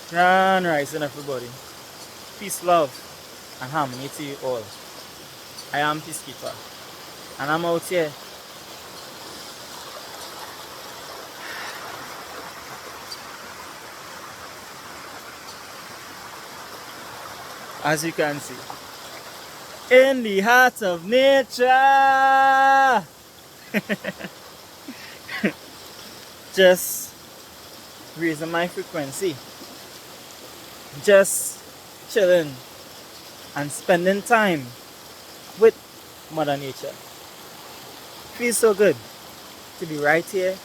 Grand rising, everybody. Peace, love, and harmony to you all. I am Peacekeeper, and I'm out here. As you can see, in the heart of nature. Just raising my frequency. Just chilling and spending time with Mother Nature. Feels so good to be right here,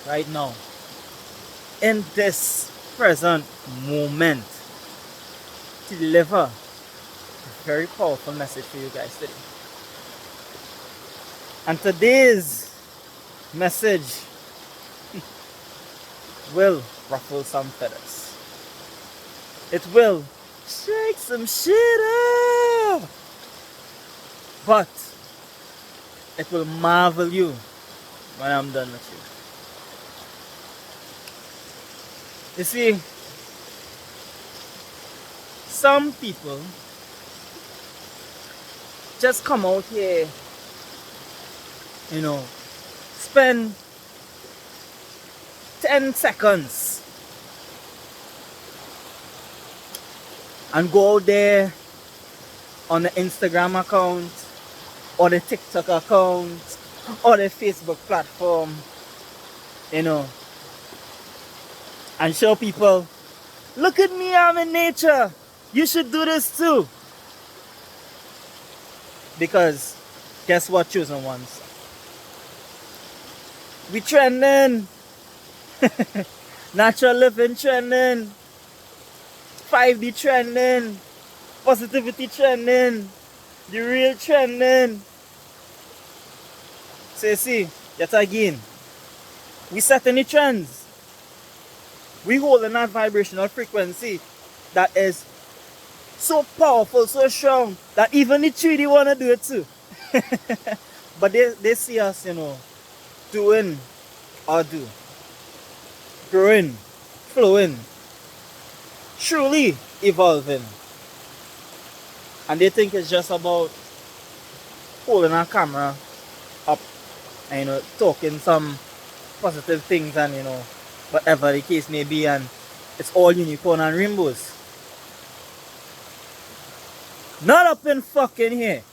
right now, in this present moment, to deliver a very powerful message for you guys today. And today's message will ruffle some feathers. It will shake some shit up. But it will marvel you when I'm done with you. You see, some people just come out here, spend 10 seconds and go out there on the Instagram account or the TikTok account or the Facebook platform, and show people, look at me, I'm in nature. You should do this too. Because guess what, chosen ones? We trending. Natural living trending. 5D trending. Positivity trending. The real trending. So you see, yet again, we setting the trends. We holding that vibrational frequency that is so powerful, so strong, that even the 3D want to do it too. But they see us, doing or do. Growing, flowing, truly evolving. And they think it's just about holding our camera up and, talking some positive things and, whatever the case may be, and it's all unicorn and rainbows. Not up in fucking here.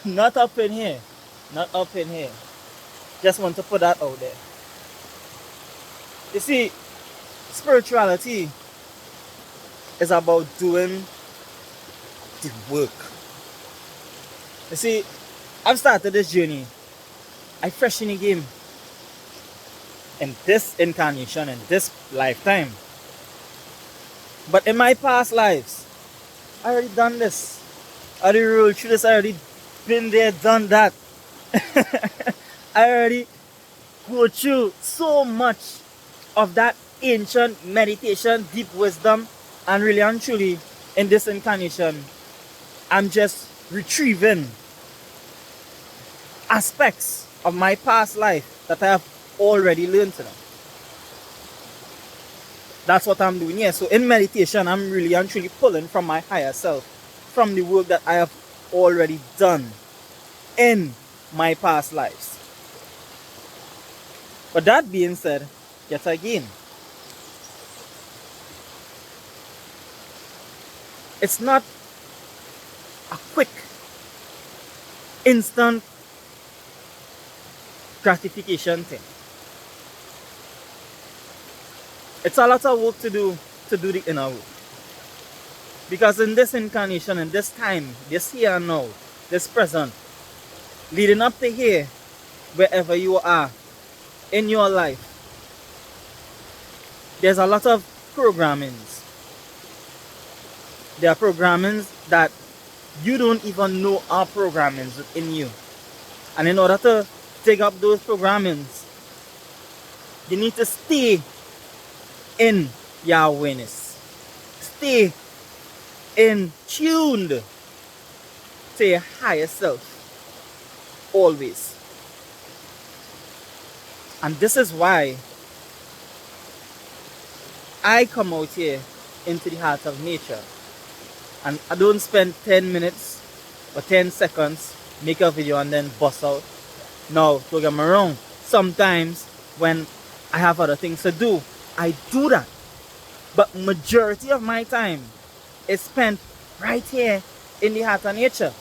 Not up in here. Not up in here. Just want to put that out there. You see, spirituality is about doing the work. You see, I've started this journey. I fresh in the game. In this incarnation, in this lifetime. But in my past lives, I already done this. I already rolled through this. I already been there, done that. I already go through so much of that ancient meditation, deep wisdom, and really and truly, in this incarnation, I'm just retrieving aspects of my past life that I have already learned to them. That's what I'm doing here. So in meditation, I'm really and truly pulling from my higher self, from the work that I have already done in my past lives. But that being said, yet again, it's not a quick, instant gratification thing. It's a lot of work to do the inner work. Because in this incarnation, in this time, this here and now, this present, leading up to here, wherever you are in your life, there's a lot of programmings. There are programmings that you don't even know are programmings within you. And in order to dig up those programmings, you need to stay in your awareness. Stay in tuned to your higher self. Always. And this is why I come out here into the heart of nature and I don't spend 10 minutes or 10 seconds, make a video and then bust out. No, don't get me wrong. Sometimes when I have other things to do, I do that. But majority of my time is spent right here in the heart of nature.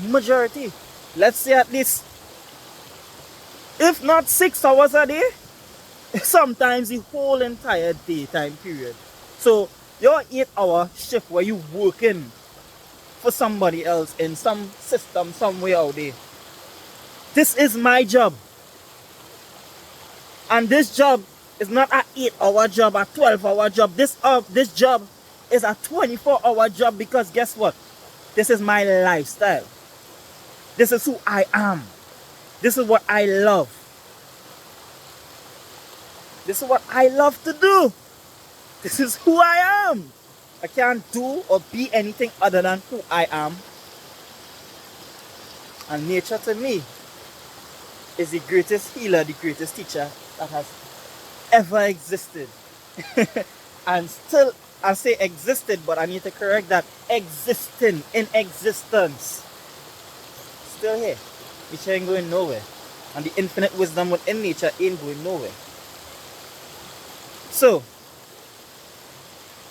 Majority. Let's say at least, if not 6 hours a day, sometimes the whole entire daytime period. So your 8-hour shift where you working for somebody else in some system somewhere out there. This is my job. And this job is not an 8-hour job, a 12-hour job. This job is a 24-hour job because guess what? This is my lifestyle. This is who I am. This is what I love. This is what I love to do. This is who I am. I can't do or be anything other than who I am. And nature to me is the greatest healer, the greatest teacher that has ever existed. And still, I say existed, but I need to correct that. Existing, in existence. Still here. Nature ain't going nowhere. And the infinite wisdom within nature ain't going nowhere. So,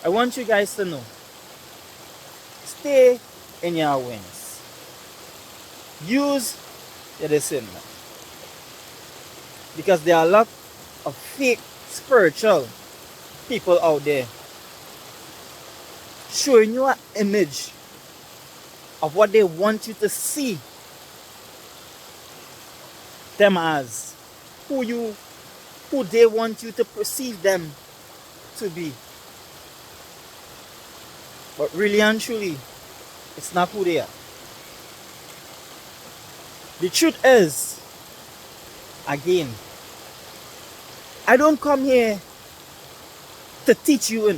I want you guys to know, stay in your wings. Use your discernment. Because there are a lot of fake spiritual people out there showing you an image of what they want you to see them as, who they want you to perceive them to be. But really and truly, it's not who they are. The truth is, again, I don't come here to teach you,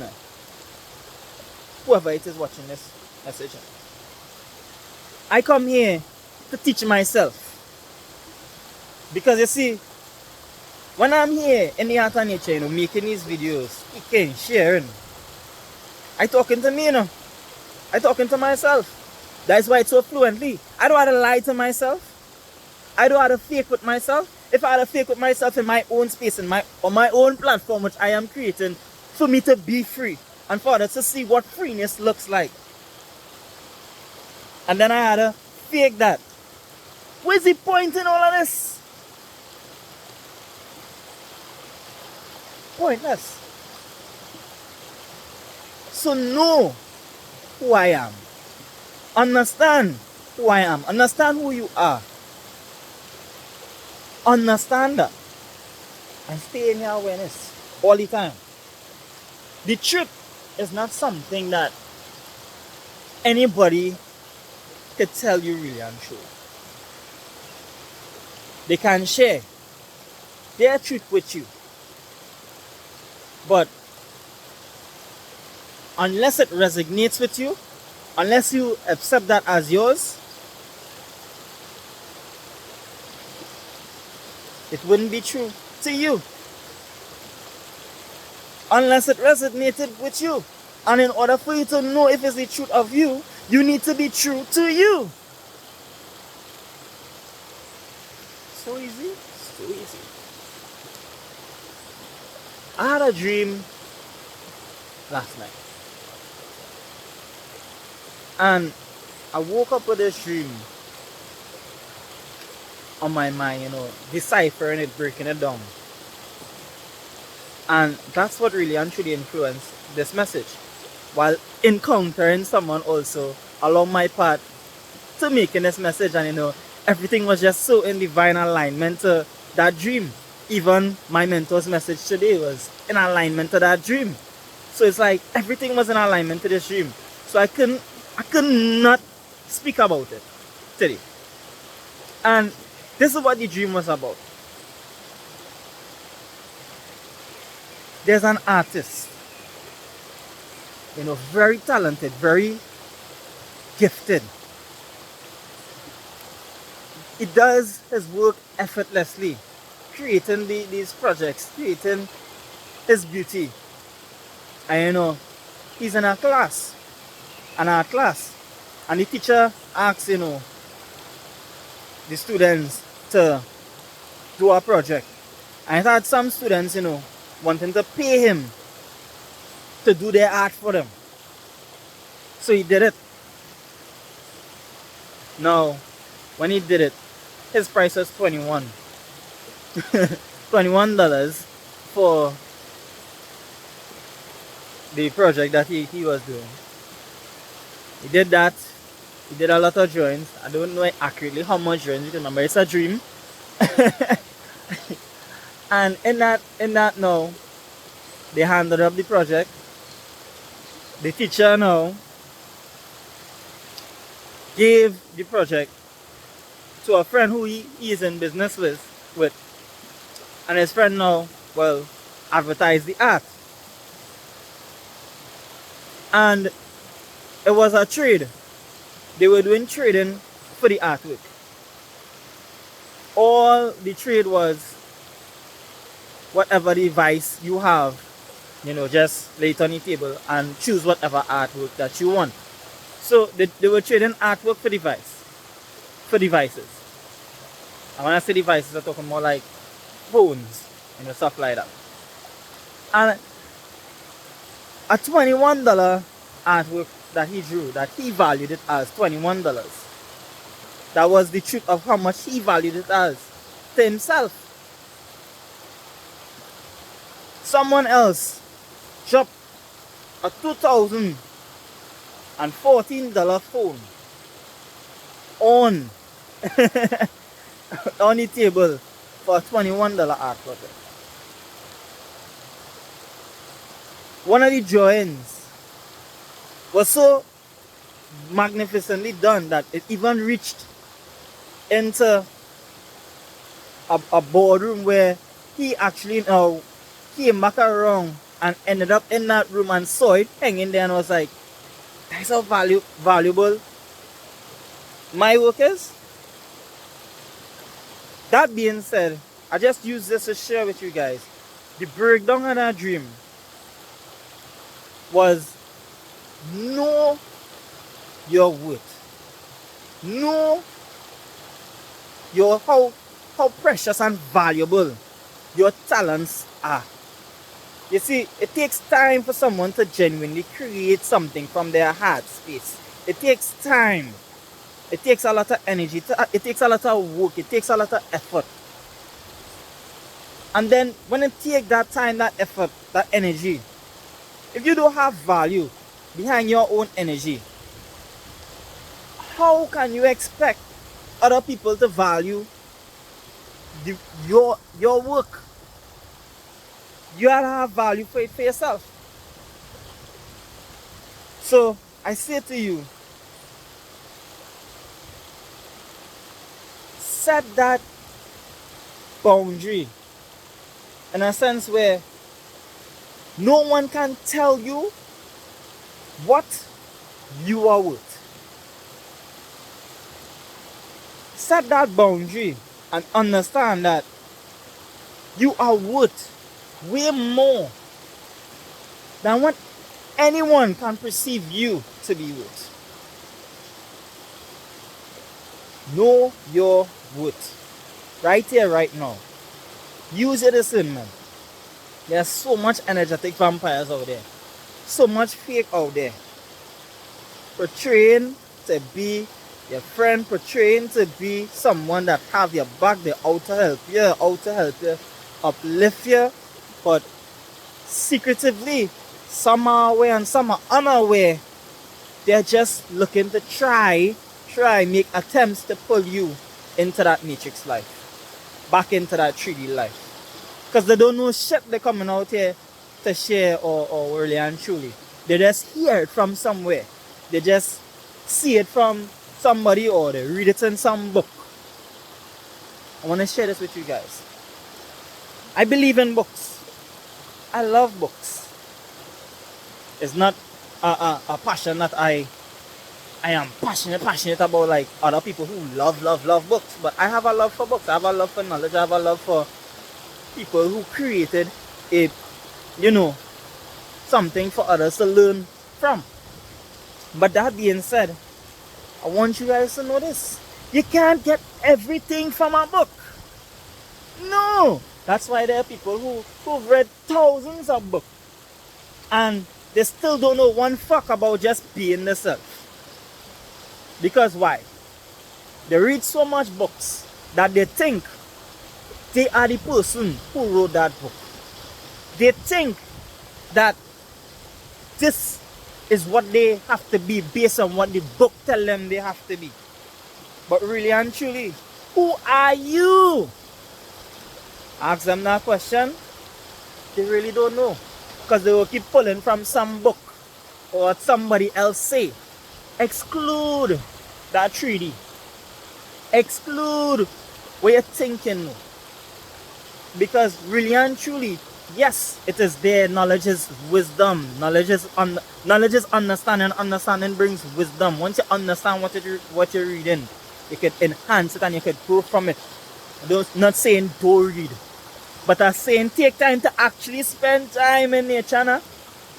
whoever it is watching this message. I come here to teach myself. Because you see, when I'm here in the heart of nature, making these videos, speaking, sharing, I talking to me, I talking to myself. That's why it's so fluently. I don't have to lie to myself. I don't have to fake with myself. If I had to fake with myself in my own space, on my own platform, which I am creating, for me to be free, and for others to see what freeness looks like. And then I had to fake that. Where's the point in all of this? Pointless. So know who I am. Understand who I am. Understand who you are. Understand that. And stay in your awareness all the time. The truth is not something that anybody could tell you really and true. They can share their truth with you. But unless it resonates with you, unless you accept that as yours, it wouldn't be true to you. Unless it resonated with you. And in order for you to know if it's the truth of you, you need to be true to you. So easy. So easy. I had a dream last night. And I woke up with this dream on my mind, deciphering it, breaking it down. And that's what really and truly influenced this message. While encountering someone also along my path to making this message, and everything was just so in divine alignment to that dream. Even my mentor's message today was in alignment to that dream. So it's like everything was in alignment to this dream. So I could not speak about it today. And this is what the dream was about. There's an artist, very talented, very gifted. He does his work effortlessly, creating these projects, creating his beauty. And he's in a class, an art class. And the teacher asks, the students to do a project. And it had some students, wanting to pay him to do their art for them. So he did it. Now, when he did it, his price was $21. $21 for the project that he was doing. He did that. He did a lot of drawings. I don't know accurately how much drawings, because remember it's a dream. And in that now, they handed up the project. The teacher now gave the project to a friend who he is in business with. And his friend now, well, advertised the art. And it was a trade. They were doing trading for the artwork. All the trade was whatever device you have, just lay it on the table and choose whatever artwork that you want. So they were trading artwork for devices. And when I say devices, I'm talking more like phones and stuff like that. And a $21 artwork that he drew, that he valued it as $21. That was the truth of how much he valued it as to himself. Someone else dropped a $2,014 phone on on the table for a $21 art project. One of the drawings was so magnificently done that it even reached into a boardroom where he actually came back around and ended up in that room and saw it hanging there and was like, that's how valuable my work is. That being said, I just use this to share with you guys the breakdown of that dream was know your worth. Know how precious and valuable your talents are. You see, it takes time for someone to genuinely create something from their heart space. It takes time. It takes a lot of energy. It takes a lot of work. It takes a lot of effort. And then when it takes that time, that effort, that energy, if you don't have value behind your own energy, how can you expect other people to value your work? You gotta have value for it for yourself. So I say to you, set that boundary in a sense where no one can tell you what you are worth. Set that boundary and understand that you are worth way more than what anyone can perceive you to be worth. Know your worth. Right here, right now. Use your discernment. There's so much energetic vampires out there. So much fake out there. Portraying to be your friend, portraying to be someone that have your back, they're out to help you, uplift you. But secretively, some are aware and some are unaware. They're just looking to try make attempts to pull you into that matrix life, back into that 3D life. Because they don't know shit they're coming out here to share or really and truly. They just hear it from somewhere. They just see it from somebody or they read it in some book. I want to share this with you guys. I believe in books. I love books. It's not a passion that I am passionate about like other people who love books. But I have a love for books. I have a love for knowledge. I have a love for people who created a something for others to learn from. But that being said, I want you guys to know this. You can't get everything from a book. No! That's why there are people who've read thousands of books and they still don't know one fuck about just being themselves. Because why? They read so much books that they think they are the person who wrote that book. They think that this is what they have to be based on what the book tell them they have to be. But really and truly, who are you? Ask them that question, they really don't know. Because they will keep pulling from some book or what somebody else say. Exclude that 3D. Exclude what you're thinking. Because really and truly, yes, it is there. Knowledge is wisdom. Knowledge is understanding. Understanding brings wisdom. Once you understand what you're reading, you can enhance it and you can grow from it. I'm not saying don't read, but I'm saying take time to actually spend time in nature. Nah?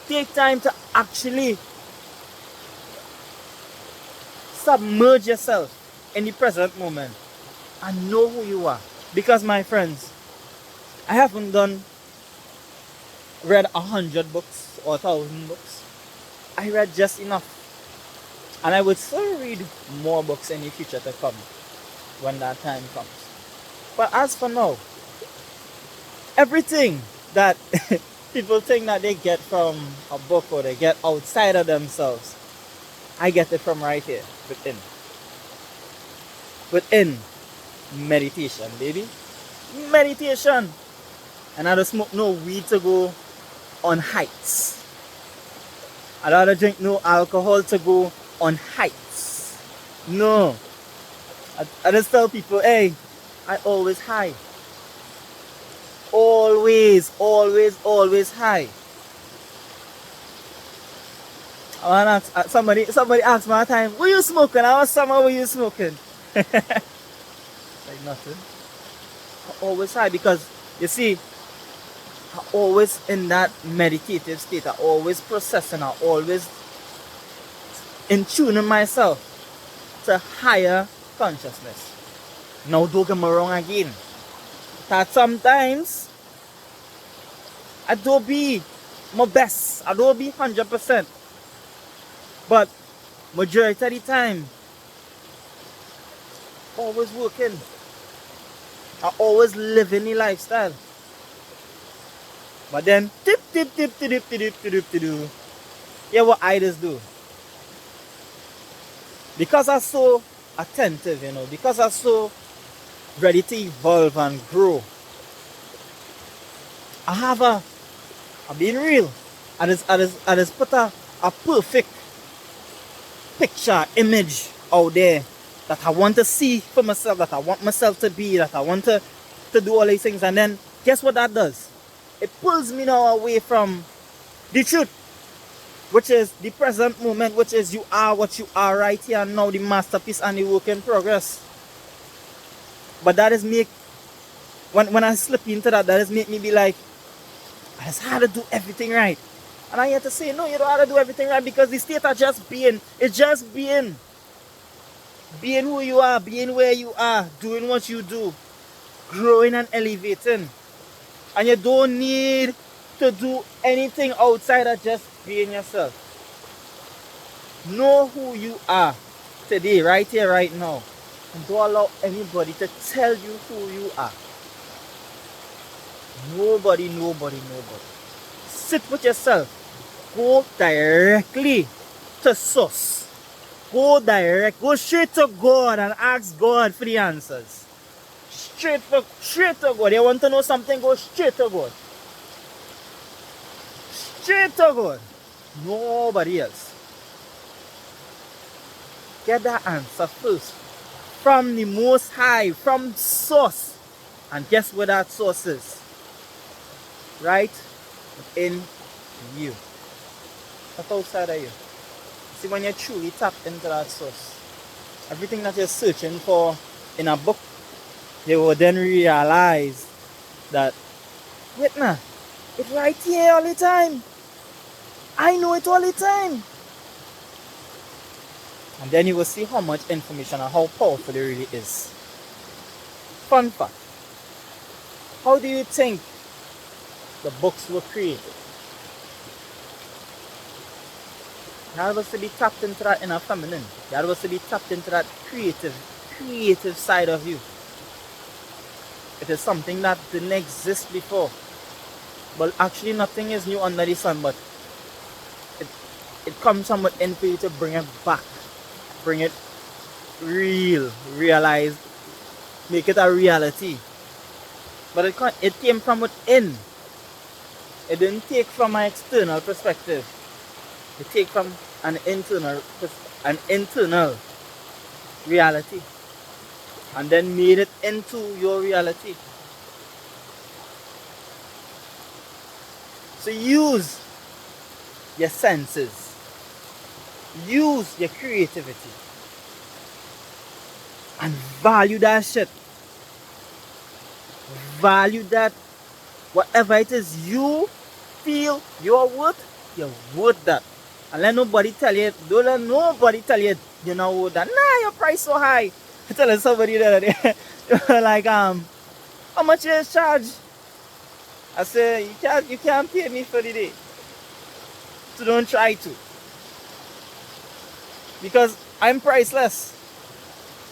Take time to actually submerge yourself in the present moment and know who you are. Because my friends, I haven't read 100 books or 1,000 books. I read just enough. And I would still read more books in the future to come when that time comes. But as for now, everything that people think that they get from a book or they get outside of themselves, I get it from right here, within. Within meditation, baby. Meditation. And I don't smoke no weed to go on heights. I don't drink no alcohol to go on heights. No. I just tell people, hey, I always high. Always, always, always high. I want to ask, somebody asked me one time, what you smoking? I was summer, what you smoking? Like nothing. I always high because, you see, I'm always in that meditative state. I'm always processing. I'm always in tuning myself to higher consciousness. Now don't get me wrong again. That sometimes I don't be my best. I don't be 100%. But majority of the time, always working. I always living the lifestyle. But then, yeah, what I just do. Because I'm so attentive, you know, because I'm so ready to evolve and grow. I'm being real. I just put a perfect picture, image out there that I want to see for myself, that I want myself to be, that I want to do all these things. And then, guess what that does? It pulls me now away from the truth, which is the present moment, which is you are what you are right here and now, the masterpiece and the work in progress. But that is make, when I slip into that is make me be like, I just had to do everything right. And I had to say, no, you don't have to do everything right, because the state of just being, it's just being. Being who you are, being where you are, doing what you do, growing and elevating. And you don't need to do anything outside of just being yourself. Know who you are today, right here, right now. And don't allow anybody to tell you who you are. Nobody. Sit with yourself. Go directly to source. Go straight to God and ask God for the answers. Straight to God. You want to know something? Go straight to God. Straight to God. Nobody else. Get that answer first. From the Most High, from source. And guess where that source is? Right within you. Not outside of you. See, when you truly tap into that source, everything that you're searching for in a book, you will then realize that, wait now, it's right here all the time. I know it all the time. And then you will see how much information and how powerful it really is. Fun fact. How do you think the books were created? You are supposed to be tapped into that inner feminine. You are supposed to be tapped into that creative side of you. It is something that didn't exist before. But actually nothing is new under the sun, but it comes somewhat in for you to bring it back. Bring it real, realize, make it a reality. But it came from within. It didn't take from an external perspective. It take from an internal reality. And then made it into your reality. So use your senses. Use your creativity. And value that shit. Value that. Whatever it is you feel you're worth, you're worth that. And let nobody tell you, don't let nobody tell you you're not worth that. Nah, your price so high. I telling somebody the other day, like, how much you charge? I say, you can't pay me for the day. So don't try to. Because I'm priceless.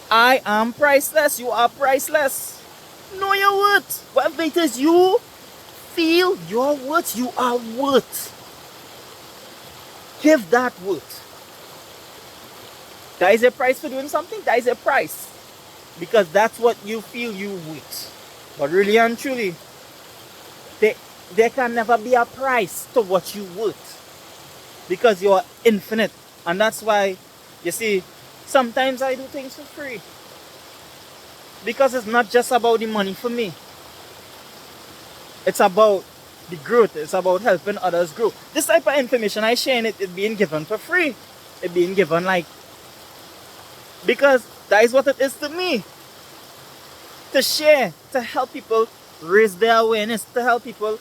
I am priceless. You are priceless. Know your worth. Whatever it is you feel your worth, you are worth. Give that worth. There is a price for doing something. There is a price. Because that's what you feel you worth. But really and truly, there can never be a price to what you worth. Because you are infinite. And that's why, you see, sometimes I do things for free. Because it's not just about the money for me. It's about the growth. It's about helping others grow. This type of information I share, it being given for free. It being given like, because that is what it is to me. To share, to help people raise their awareness, to help people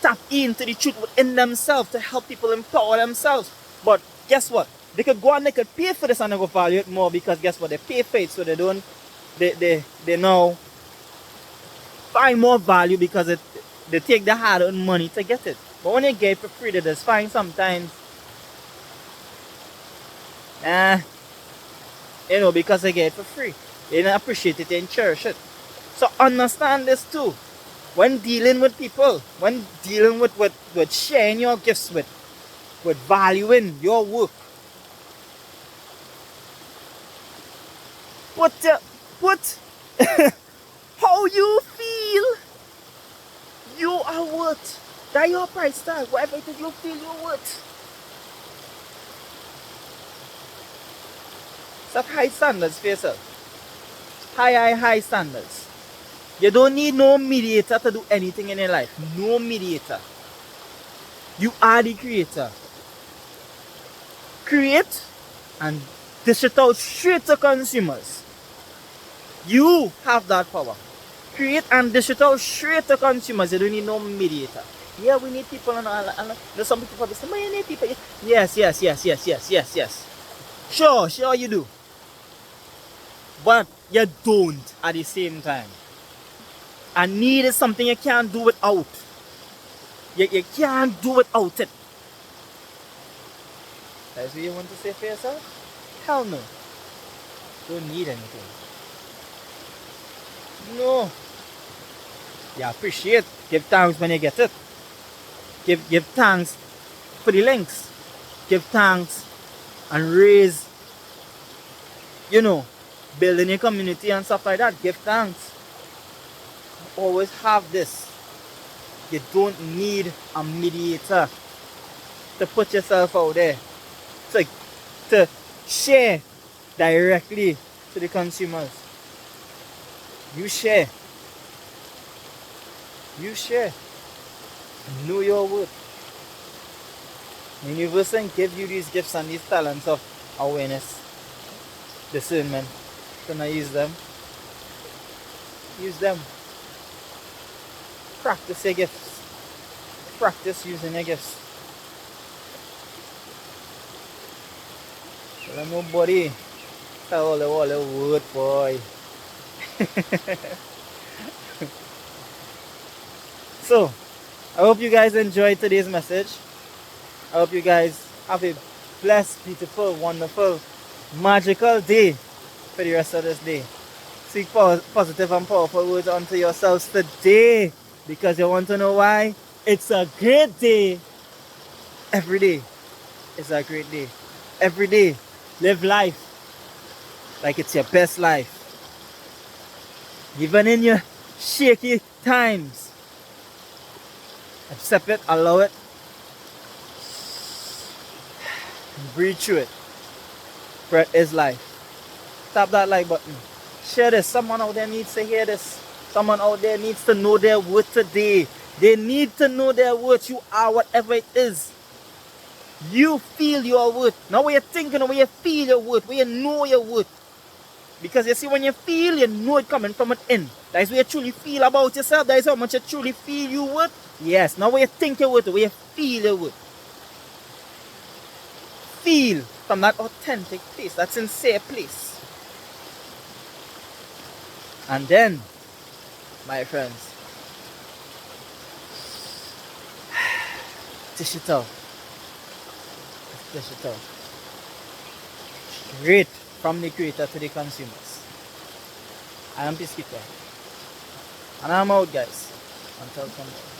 tap into the truth within themselves, to help people empower themselves. But guess what? They could go and they could pay for this and they go value it more, because guess what? They pay for it, so they now find more value because they take the hard-earned money to get it. But when you get it for free, they just find sometimes, because they get it for free. They don't appreciate it and cherish it. So understand this too. When dealing with people, when dealing with sharing your gifts with valuing your work, put how you feel you are worth. That your price tag. Whatever it is you feel you're worth. Set high standards for yourself. High standards. You don't need no mediator to do anything in your life. No mediator. You are the creator. Create and dish it out straight to consumers. You have that power. Create and dish it out straight to consumers. You don't need no mediator. Yeah, we need people and there's some people probably say, "Man, you need people." Yes. Sure you do. But you don't at the same time. And need is something you can't do without. You can't do without it. That's what you want to say for yourself? Hell no. Don't need anything. No. You appreciate. Give thanks when you get it. Give thanks for the links. Give thanks and raise, building your community and stuff like that. Give thanks. Always have this. You don't need a mediator to put yourself out there. To share directly to the consumers. You share. Know your worth. The universe can give you these gifts and these talents of awareness, discernment. Can I use them? Use them. Practice your gifts. Practice using your gifts. Let nobody tell all the word, boy. So, I hope you guys enjoyed today's message. I hope you guys have a blessed, beautiful, wonderful, magical day for the rest of this day. Speak positive and powerful words unto yourselves today, because you want to know why? It's a great day. Every day is a great day. Every day, live life like it's your best life. Even in your shaky times, accept it, allow it, and breathe through it. Breath is life. Tap that like button. Share this. Someone out there needs to hear this. Someone out there needs to know their worth today. They need to know their worth. You are whatever it is. You feel your worth. Not where you're thinking or where you feel your worth. Where you know your worth. Because you see, when you feel, you know it coming from within. That is where you truly feel about yourself. That is how much you truly feel you worth. Yes, not where you think your worth, where you feel your worth. Feel from that authentic place, that sincere place. And then, my friends, dish it out. Dish it out. Straight from the creator to the consumers. I am Peacekeeper. And I'm out, guys. Until tomorrow.